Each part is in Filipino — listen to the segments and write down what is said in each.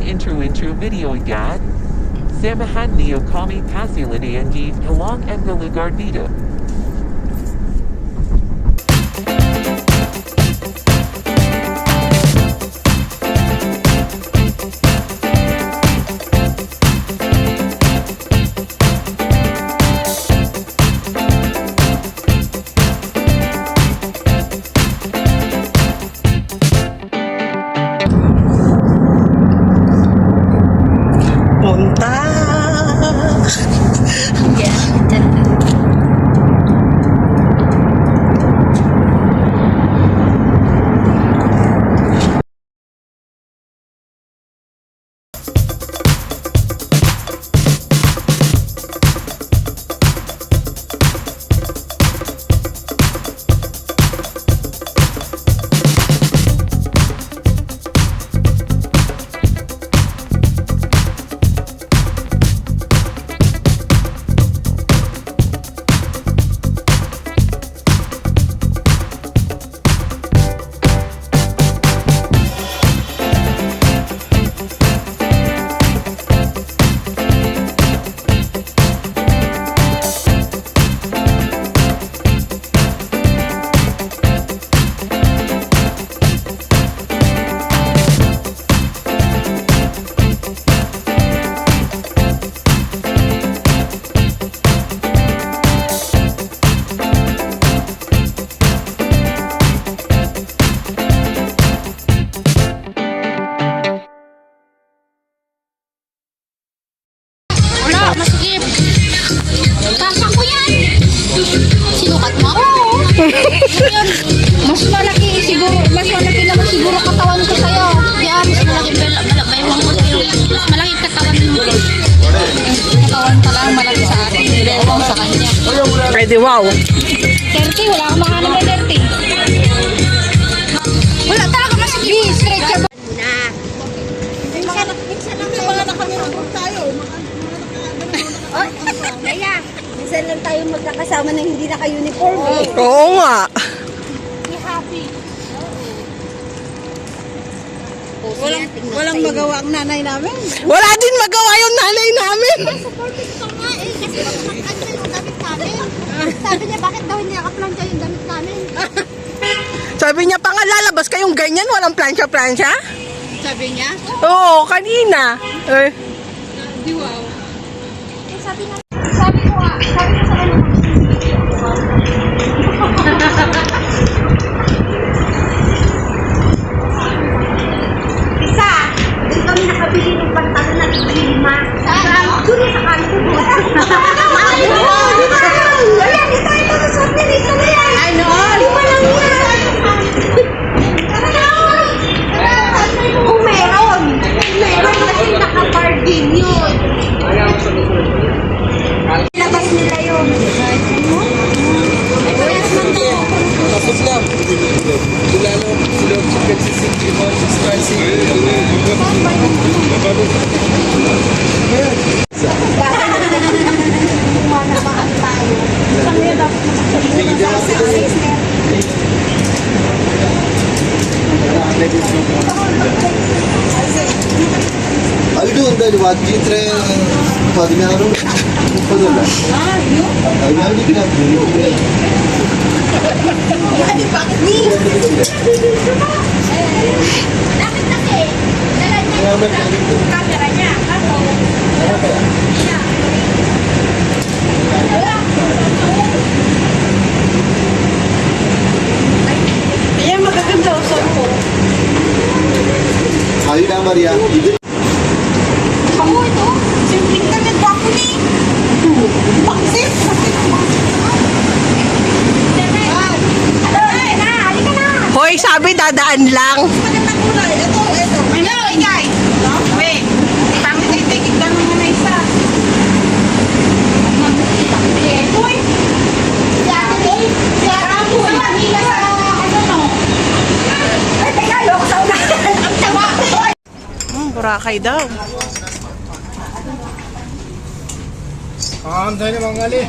intro video agad. Samahan niyo kami pasilinayan halang ang lugar dito. Masikip. Kasang ko yan. Sinukat mo? Oo. Mas malaki naman siguro katawan ko sa'yo. Kaya mas malaki baywang ko sa'yo. Mas malaki katawan mo. Katawan pala ang malaki sa akin. Baywang sa kanya. Pwede, wow. 30, wala akong makanan na 30. Wala talaga masikip. Straight ka ba? Minsan lang mga nakamirapot tayo. Kaya, minsan lang tayo magkakasama na hindi naka-uniform. Oo nga. Be happy. Walang magawa ang nanay namin. Wala din magawa yung nanay namin. Supported ka nga eh. Kasi mag-cancel yung damit namin. Sabi niya, bakit daw hindi nakaplanta yung damit namin? Sabi niya pa nga, lalabas kayong ganyan, walang plansya-plansya? Sabi niya, Oo, kanina. Eh, Sabi ko sa kanya, isa, doon kami nakabili ng pantalon na lima. Doon sa kanto. Ayan, ito nasuot ni Risa na yan. Ano? Lima lang yan. Kung meron kasi naka-bargain yun. Labas nila yun. Ay, parehas man to. Tapos lang. Lalo, sila chicken sisig, spicy. Manamaan tayo. Isang yun dapat Aldo, dahil wajib tren, pwede nga rin. Pwede lang. Ay, hindi pinag-ibig. bakit ni? Bakit kasi? Dala niya yung camera niya. Kaso, siya. Ayan, magaganda o saan ko. Ayun na, Maria. Ako ito, simpleng kagad ba ako ni? Paksit! hoy, sabi dadaan lang. Magandang kulay. Ito. Hello, guys. Wait. Pangit-tigig lang naman na isa. Uy! Si Ate Ako sa Manila sa ano no? Ay, teka, loko sa unahan. Ang tawa. Boracay daw. Ang dahil mga ngali.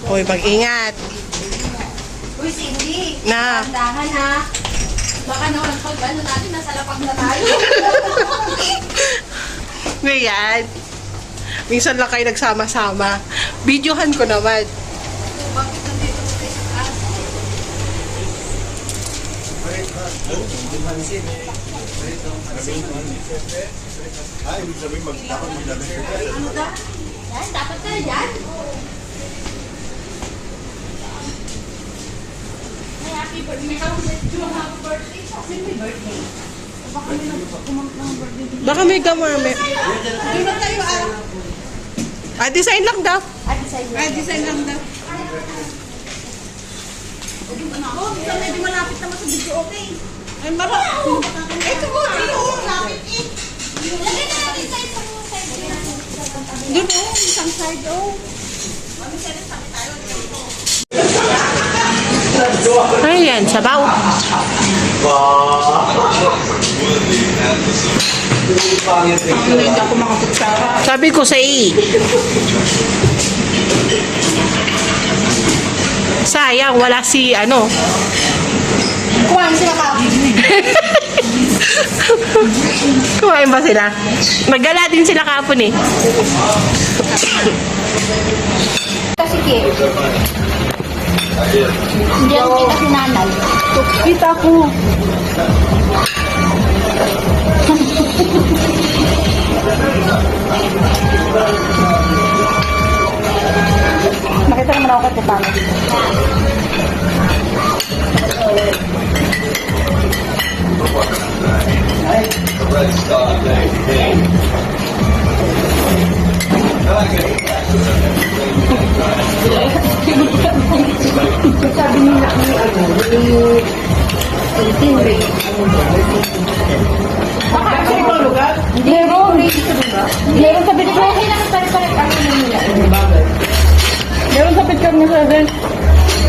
Hoy, mag-ingat. Uy, Cindy. Na. Tandahan ha. Baka naman pag ano natin, nasa lapag na tayo. Ngayon, minsan lang kayo nagsama-sama. Videohan ko naman. Bakit nandito sa taas? Yan, dapat ka yan. May happy birthday. May happy birthday. Kasi may birthday. Baka may kumamit ng birthday. Baka may gamame. Doon na tayo Design lang daw. design lang daw. Ako, minsan medyo malapit naman sa video, okay? Ay, marap. Ito ko, lapit eh. Lagay na natin sa isang side. Doon isang side, Ayan, sabaw. Hindi ako makaputsara. Sabi ko sa sayang, wala si ano. Kuhaan sila ka. Kumain ba sila? Nagala din sila kapon eh. Kasi Kim. Hindi ako kita si nanay. Kita ko. Nakita naman ako kay Pano. Sabi nila ni ano, Meron sa bitko. Meron sa bitko mo sa din.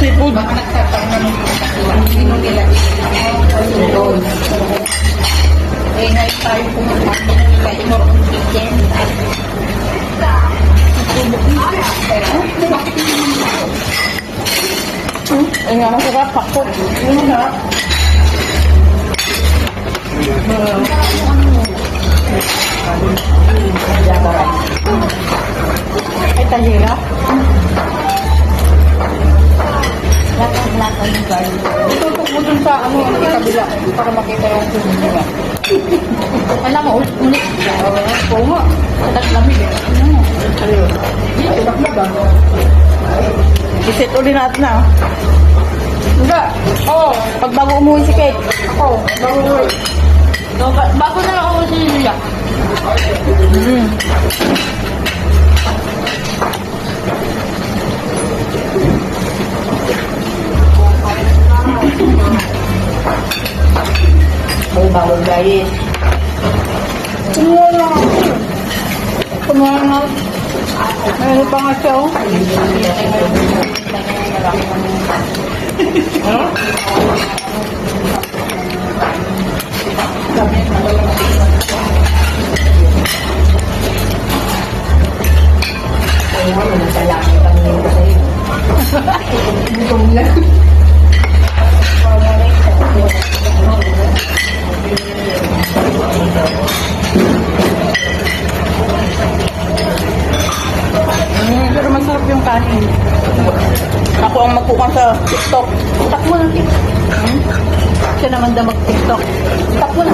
Seafood. Baka nagtatang nila. Eh, ngayon tayo pumunta kay Morong Kitchen. Ay nga, masarap. Pakot. Masarap. Ay, tahira. Lahat ng garlic. Itutok mo dun sa ano, sa kabila para makita yung tunog nila. Alam mo, ulit. Oo nga. Sa lamig eh. Ayun. Itak na ba? I-set ulit natin na. Hindi. Oo. Pag bago umuwi si Kate. Ako. Bago umuwi. So, bago na lang ako si Julia. Ay, bawal guys. Kumuha na ako. Kumuha na ako. Ano pa nga siya, oh? Pero masarap yung kanin. Ako ang magkukan sa TikTok. Takbo na TikTok. Siya naman daw mag-TikTok. Takbo na.